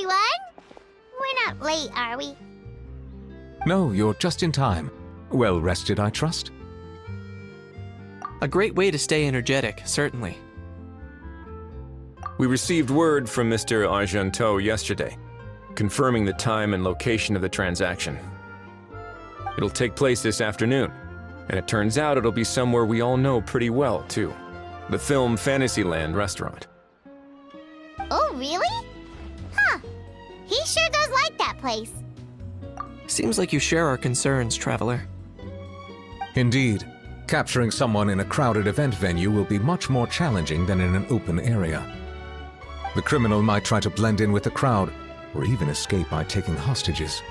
everyone! We're not late, are we? No, you're just in time. Well rested, I trust? A great way to stay energetic, certainly. We received word from Mr. Argenteau yesterday, confirming the time and location of the transaction. It'll take place this afternoon, and it turns out it'll be somewhere we all know pretty well, too. The Film Fantasyland restaurant. Oh, really? Huh. He sure does like that place. Seems like you share our concerns, Traveler. Indeed. Capturing someone in a crowded event venue will be much more challenging than in an open area. The criminal might try to blend in with the crowd, or even escape by taking hostages.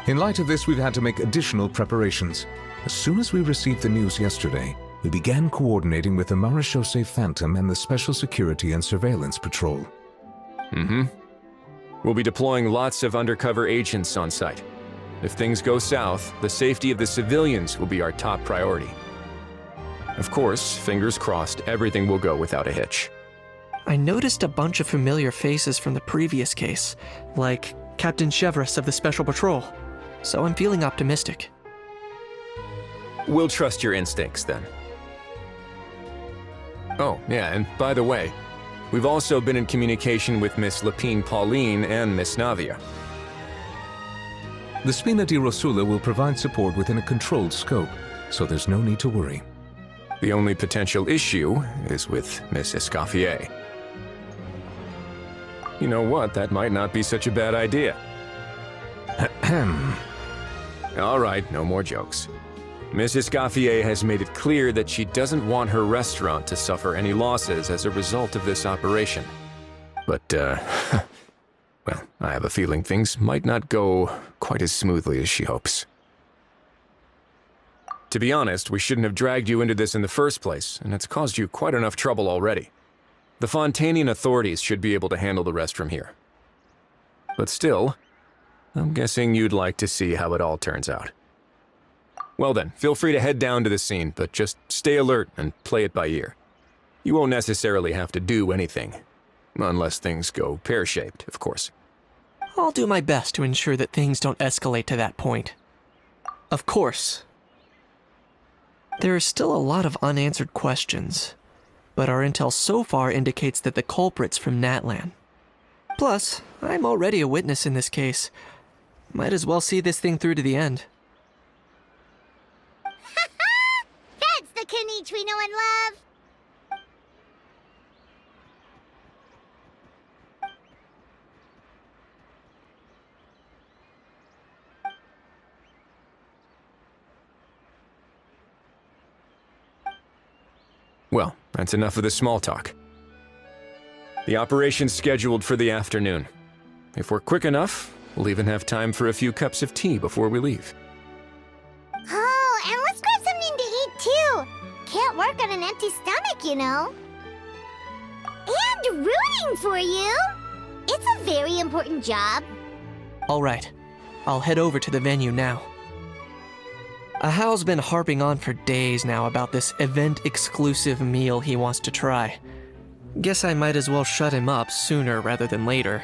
In light of this, we've had to make additional preparations. As soon as we received the news yesterday, we began coordinating with the Marechaussee Phantom and the Special Security and Surveillance Patrol. We'll be deploying lots of undercover agents on site. If things go south, the safety of the civilians will be our top priority. Of course, fingers crossed, everything will go without a hitch. I noticed a bunch of familiar faces from the previous case, like Captain Chevreuse of the Special Patrol, so I'm feeling optimistic. We'll trust your instincts, then. Oh, yeah, and by the way, we've also been in communication with Miss Lèpine-Pauline and Miss Navia. The Spina di Rosula will provide support within a controlled scope, so there's no need to worry. The only potential issue is with Miss Eschoffier. You know what, that might not be such a bad idea. All right, no more jokes. Miss Eschoffier has made it clear that she doesn't want her restaurant to suffer any losses as a result of this operation. But, well, I have a feeling things might not go quite as smoothly as she hopes. To be honest, we shouldn't have dragged you into this in the first place, and it's caused you quite enough trouble already. The Fontainian authorities should be able to handle the rest from here. But still, I'm guessing you'd like to see how it all turns out. Well then, feel free to head down to the scene, but just stay alert and play it by ear. You won't necessarily have to do anything, unless things go pear-shaped, of course. I'll do my best to ensure that things don't escalate to that point. Of course. There is still a lot of unanswered questions, but our intel so far indicates that the culprit's from Natlan. Plus, I'm already a witness in this case. Might as well see this thing through to the end. That's the Kinich we know and love! Well, that's enough of the small talk. The operation's scheduled for the afternoon. If we're quick enough, we'll even have time for a few cups of tea before we leave. Oh, and let's grab something to eat too! Can't work on an empty stomach, you know. And rooting for you! It's a very important job. Alright, I'll head over to the venue now. Ahal's been harping on for days now about this event-exclusive meal he wants to try. Guess I might as well shut him up sooner rather than later.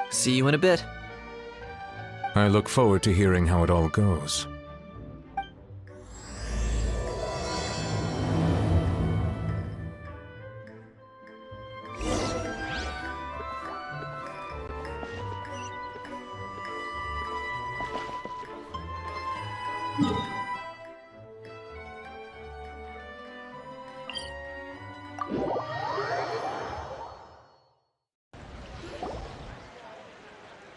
See you in a bit. I look forward to hearing how it all goes.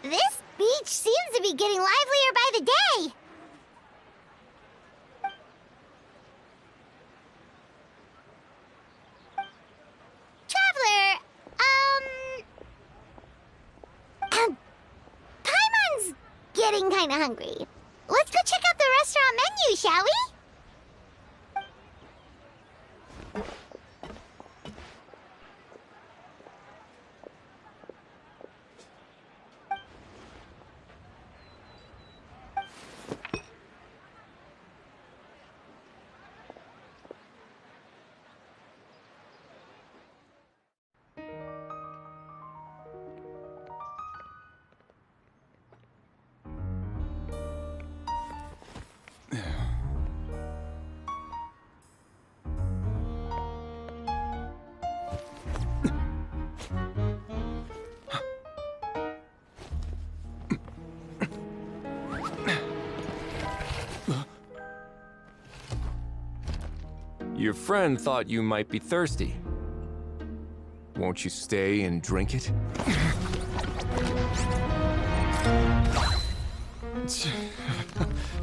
This beach seems to be getting livelier by the day. Traveler, Paimon's getting kinda hungry. Let's go check out the restaurant menu, shall we? Your friend thought you might be thirsty. Won't you stay and drink it?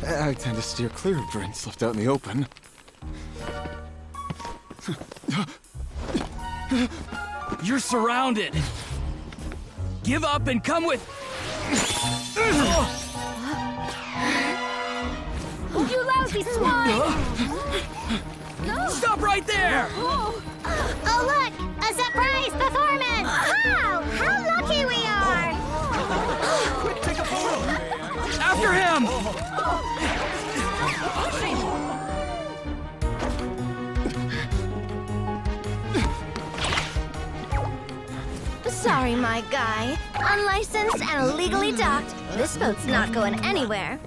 I tend to steer clear of drinks left out in the open. You're surrounded. Give up and come with... You lousy swine! Stop right there! Oh, look! A surprise performance! Wow! How lucky we are! Quick, take a photo! After him! Sorry, my guy. Unlicensed and illegally docked. This boat's not going anywhere.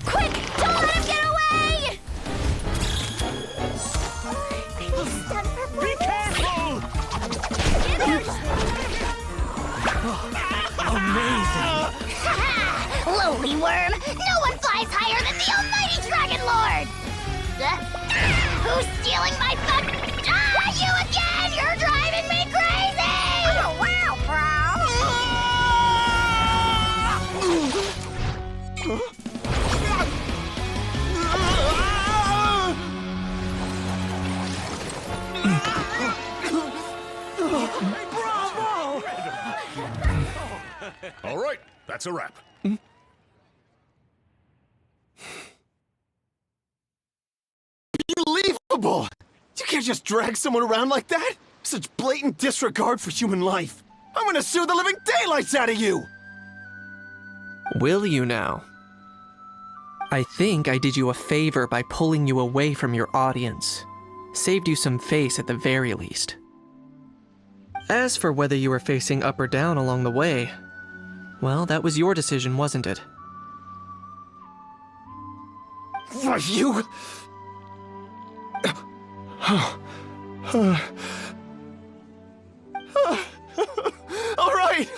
Quick! Don't let him get away! Be careful! Amazing! Lowly worm! No one flies higher than the almighty Dragon Lord! Who's stealing my fun? Ah, you again! You're driving me crazy! Oh, wow, All right, that's a wrap. Unbelievable! You can't just drag someone around like that! Such blatant disregard for human life! I'm gonna sue the living daylights out of you! Will you now? I think I did you a favor by pulling you away from your audience. Saved you some face at the very least. As for whether you were facing up or down along the way, well, that was your decision, wasn't it? Why, you...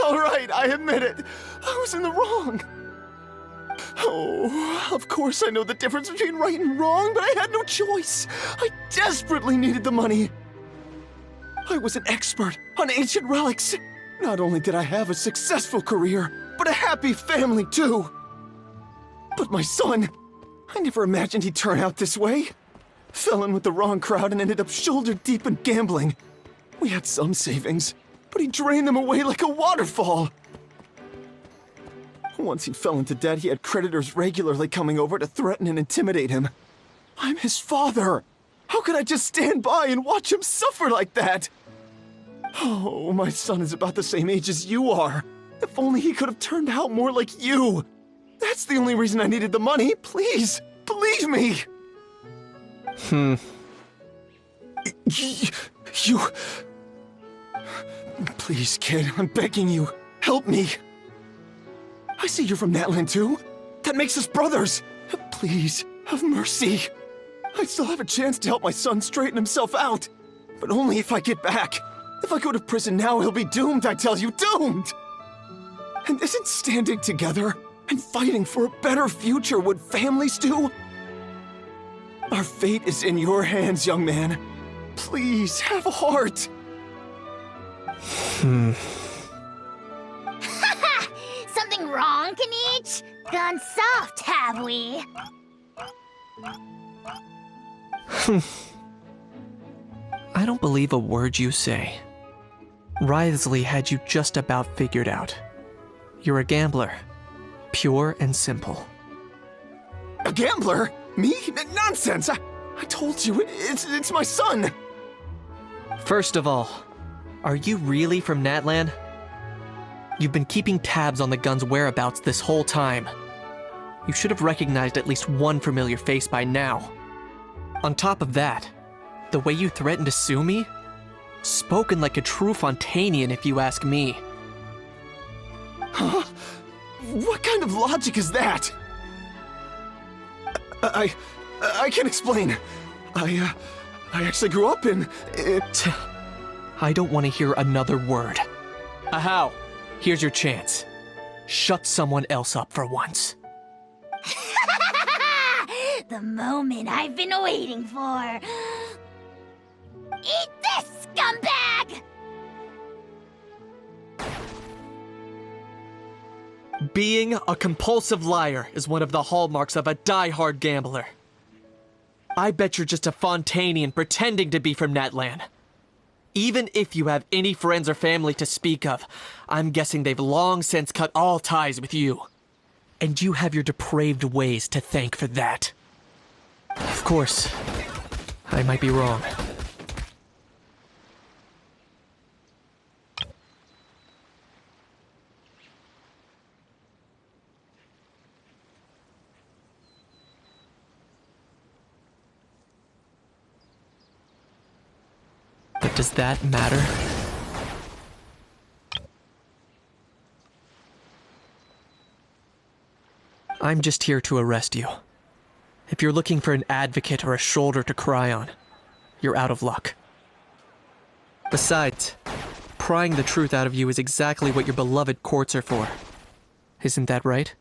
all right, I admit it. I was in the wrong. Oh, of course I know the difference between right and wrong, but I had no choice. I desperately needed the money. I was an expert on ancient relics. Not only did I have a successful career, but a happy family too. But my son, I never imagined he'd turn out this way. Fell in with the wrong crowd and ended up shoulder deep in gambling. We had some savings, but he drained them away like a waterfall. Once he fell into debt, he had creditors regularly coming over to threaten and intimidate him. I'm his father. How could I just stand by and watch him suffer like that? Oh, my son is about the same age as you are. If only he could have turned out more like you. That's the only reason I needed the money. Please, believe me. You... Please, kid, I'm begging you. Help me. I see you're from Natland too. That makes us brothers. Please, have mercy. I still have a chance to help my son straighten himself out. But only if I get back. If I go to prison now, he'll be doomed, I tell you, doomed! And isn't standing together and fighting for a better future what families do? Our fate is in your hands, young man. Please, have a heart. Something wrong, Kinich? Gone soft, have we? I don't believe a word you say. Wriothesley had you just about figured out. You're a gambler. Pure and simple. A gambler? Me? Nonsense! I told you, it's my son! First of all, are you really from Natland? You've been keeping tabs on the gun's whereabouts this whole time. You should have recognized at least one familiar face by now. On top of that, the way you threatened to sue me? Spoken like a true Fontainian, if you ask me. Huh? What kind of logic is that? I can't explain. I actually grew up in it. I don't want to hear another word. How? here's your chance. Shut someone else up for once. The moment I've been waiting for. Eat this, scumbag! Being a compulsive liar is one of the hallmarks of a die-hard gambler. I bet you're just a Fontainian pretending to be from Natlan. Even if you have any friends or family to speak of, I'm guessing they've long since cut all ties with you. And you have your depraved ways to thank for that. Of course, I might be wrong. But does that matter? I'm just here to arrest you. If you're looking for an advocate or a shoulder to cry on, you're out of luck. Besides, prying the truth out of you is exactly what your beloved courts are for. Isn't that right?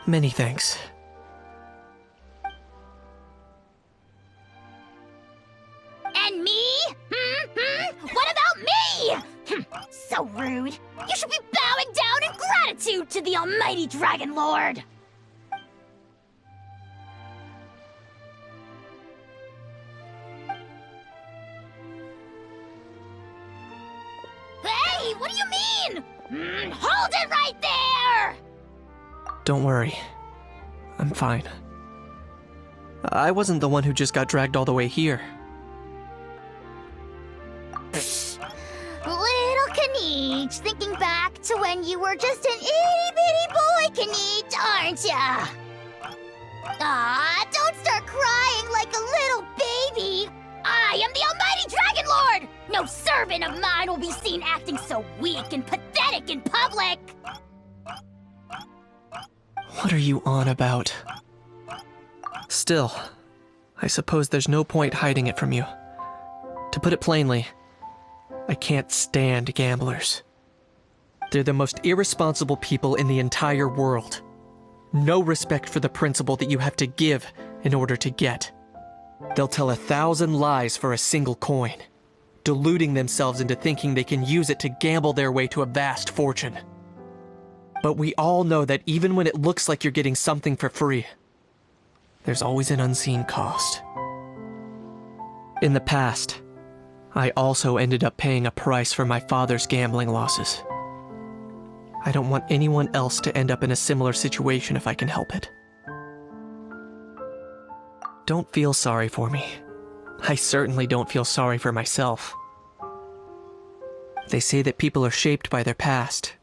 Many thanks. And me? What about me? So rude. You should be bowing down in gratitude to the almighty Dragon Lord. Hey, what do you mean? Hold it right there! Don't worry. I'm fine. I wasn't the one who just got dragged all the way here. Little Kinich, thinking back to when you were just an itty-bitty boy, Kinich, aren't ya? Aw, don't start crying like a little baby. I am the almighty Dragon Lord! No servant of mine will be seen acting so weak and pathetic in public! What are you on about? Still, I suppose there's no point hiding it from you. To put it plainly, I can't stand gamblers. They're the most irresponsible people in the entire world. No respect for the principle that you have to give in order to get. They'll tell 1,000 lies for a single coin, deluding themselves into thinking they can use it to gamble their way to a vast fortune. But we all know that even when it looks like you're getting something for free, there's always an unseen cost. In the past, I also ended up paying a price for my father's gambling losses. I don't want anyone else to end up in a similar situation if I can help it. Don't feel sorry for me. I certainly don't feel sorry for myself. They say that people are shaped by their past.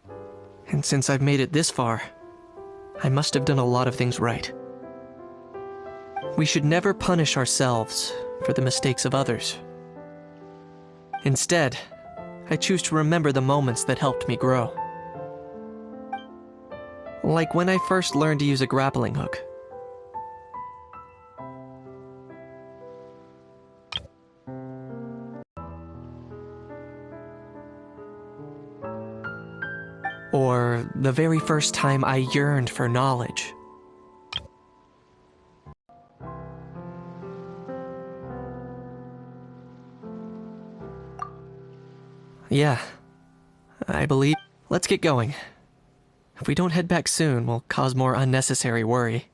And since I've made it this far, I must have done a lot of things right. We should never punish ourselves for the mistakes of others. Instead, I choose to remember the moments that helped me grow. Like when I first learned to use a grappling hook. Or the very first time I yearned for knowledge. Yeah, I believe. Let's get going. If we don't head back soon, we'll cause more unnecessary worry.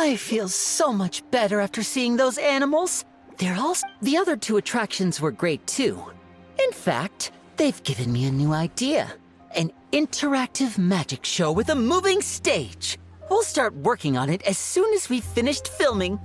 I feel so much better after seeing those animals. The other two attractions were great too. In fact, they've given me a new idea. An interactive magic show with a moving stage. We'll start working on it as soon as we've finished filming.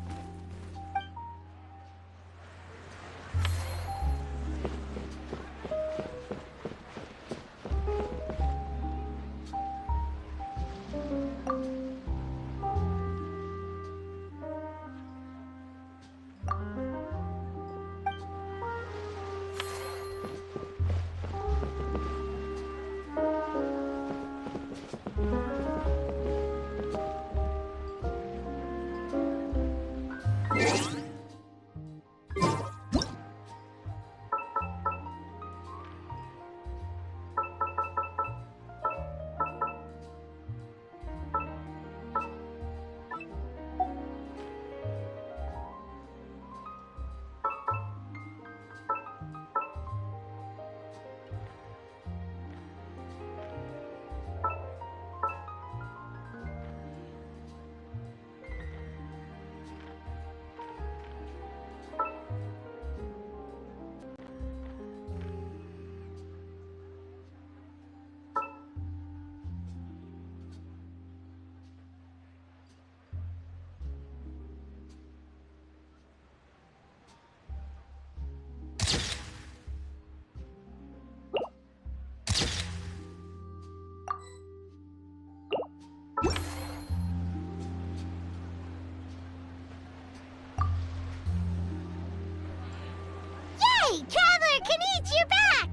Hey, Traveler Kinich, you're back!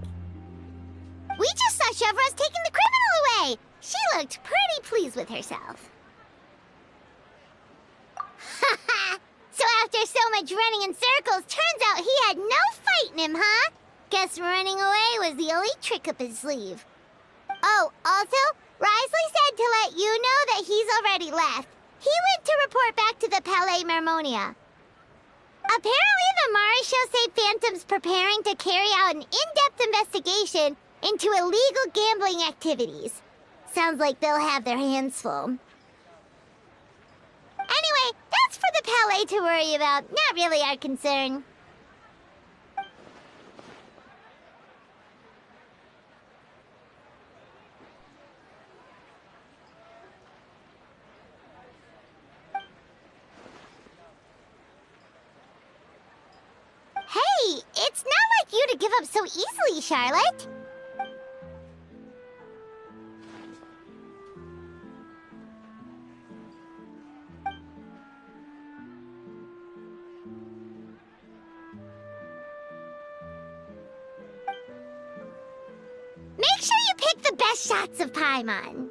We just saw Chevro's taking the criminal away! She looked pretty pleased with herself. Haha! So after so much running in circles, turns out he had no fight in him, huh? Guess running away was the only trick up his sleeve. Oh, also, Wriothesley said to let you know that he's already left. He went to report back to the Palais Mermonia. Apparently, the Mari show say Phantom's preparing to carry out an in-depth investigation into illegal gambling activities. Sounds like they'll have their hands full. Anyway, that's for the Palais to worry about, not really our concern. Hey, it's not like you to give up so easily, Charlotte. Make sure you pick the best shots of Paimon.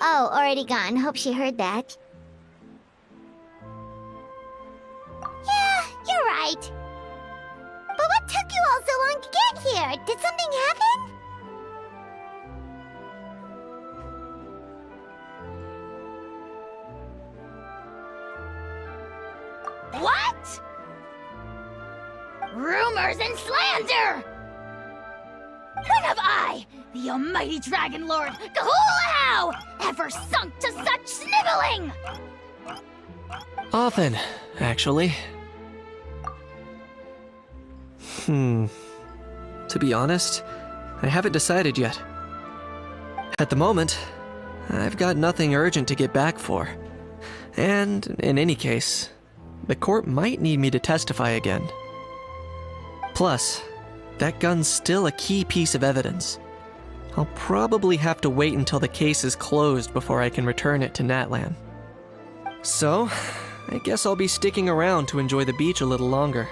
Oh, already gone. Hope she heard that. Yeah, you're right. But what took you all so long to get here? Did something happen? What? Rumors and slander! When have I, the almighty Dragon Lord, Kahulahau, ever sunk to such sniveling? Often, actually. To be honest, I haven't decided yet. At the moment, I've got nothing urgent to get back for. And, in any case, the court might need me to testify again. Plus, that gun's still a key piece of evidence. I'll probably have to wait until the case is closed before I can return it to Natlan. So, I guess I'll be sticking around to enjoy the beach a little longer.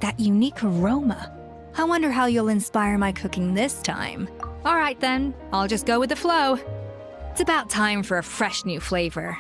That unique aroma. I wonder how you'll inspire my cooking this time. All right then, I'll just go with the flow. It's about time for a fresh new flavor.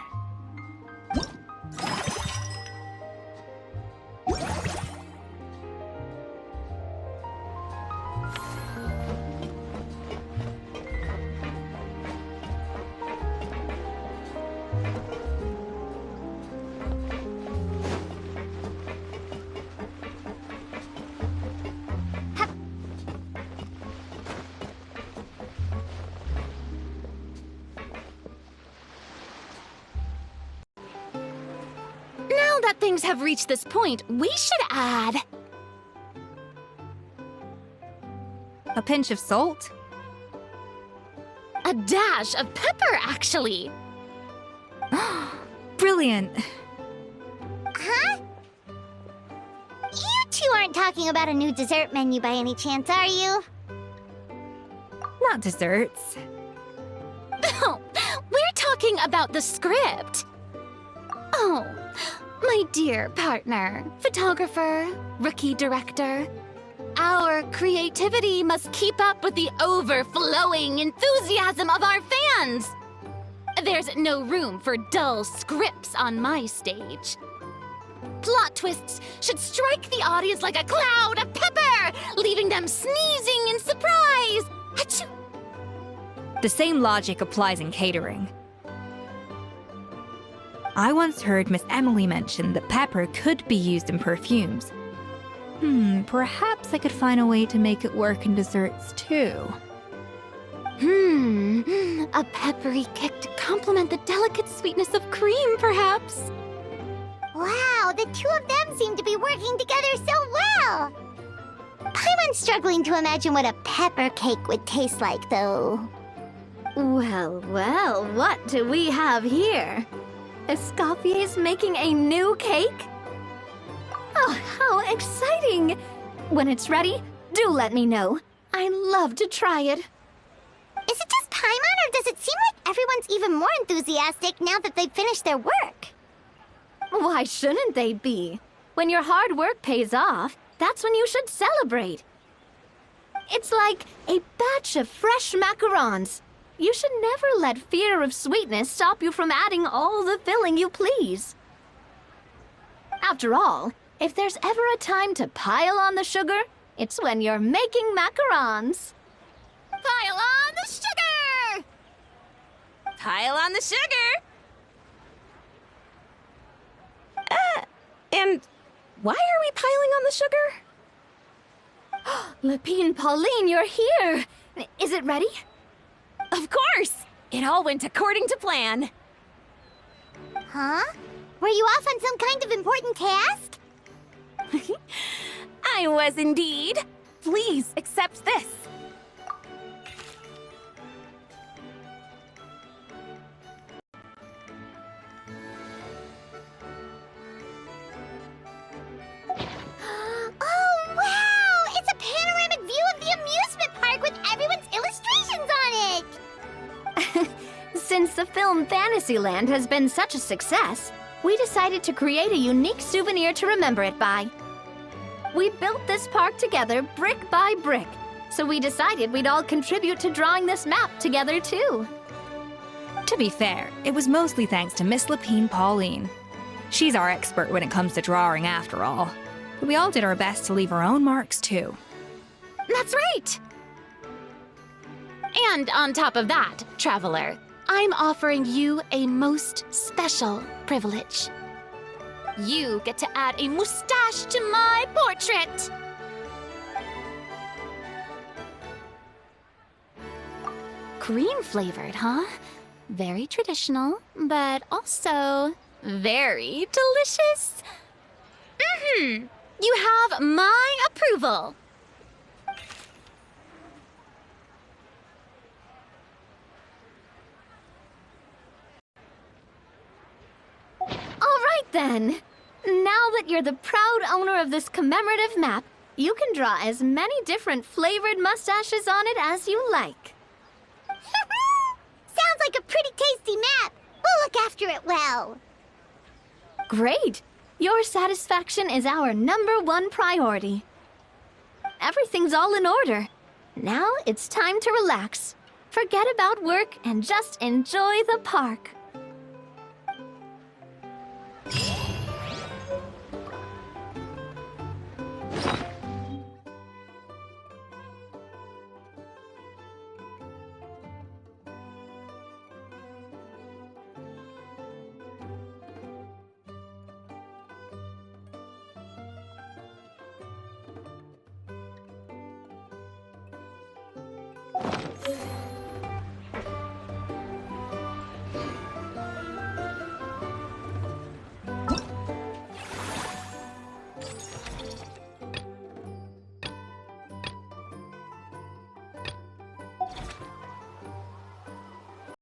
Now that things have reached this point, we should add A pinch of salt? a dash of pepper, actually. Brilliant. Huh? You two aren't talking about a new dessert menu by any chance, are you? Not desserts. No, we're talking about the script. Oh, my dear partner, photographer, rookie director. Our creativity must keep up with the overflowing enthusiasm of our fans. There's no room for dull scripts on my stage. Plot twists should strike the audience like a cloud of pepper, leaving them sneezing in surprise. Achoo! The same logic applies in catering. I once heard Miss Emily mention that pepper could be used in perfumes. Perhaps I could find a way to make it work in desserts too. A peppery kick to complement the delicate sweetness of cream, perhaps. Wow, the two of them seem to be working together so well. Paimon's struggling to imagine what a pepper cake would taste like, though. Well, well, what do we have here? Escoffier's making a new cake? Oh, how exciting! When it's ready, do let me know. I'd love to try it. Is it just Paimon, or does it seem like everyone's even more enthusiastic now that they've finished their work? Why shouldn't they be? When your hard work pays off, that's when you should celebrate. It's like a batch of fresh macarons. You should never let fear of sweetness stop you from adding all the filling you please. After all, if there's ever a time to pile on the sugar, it's when you're making macarons. Pile on the sugar! Pile on the sugar! And why are we piling on the sugar? Lèpine-Pauline, you're here! Is it ready? Of course! It all went according to plan. Huh? Were you off on some kind of important task? I was indeed. Please accept this. Oh, wow! It's a panoramic view of the amusement park with everyone's illustrations on it! Since the film Fantasyland has been such a success, we decided to create a unique souvenir to remember it by. We built this park together brick by brick, so we decided we'd all contribute to drawing this map together too. To be fair, it was mostly thanks to Miss Lèpine-Pauline. She's our expert when it comes to drawing after all. But we all did our best to leave our own marks too. That's right! And on top of that, Traveler, I'm offering you a most special privilege. You get to add a mustache to my portrait! Cream-flavored, huh? Very traditional, but also very delicious. You have my approval. All right, then. Now that you're the proud owner of this commemorative map, you can draw as many different flavored mustaches on it as you like. Sounds like a pretty tasty map. We'll look after it well. Great. Your satisfaction is our #1 priority. Everything's all in order. Now it's time to relax. Forget about work and just enjoy the park.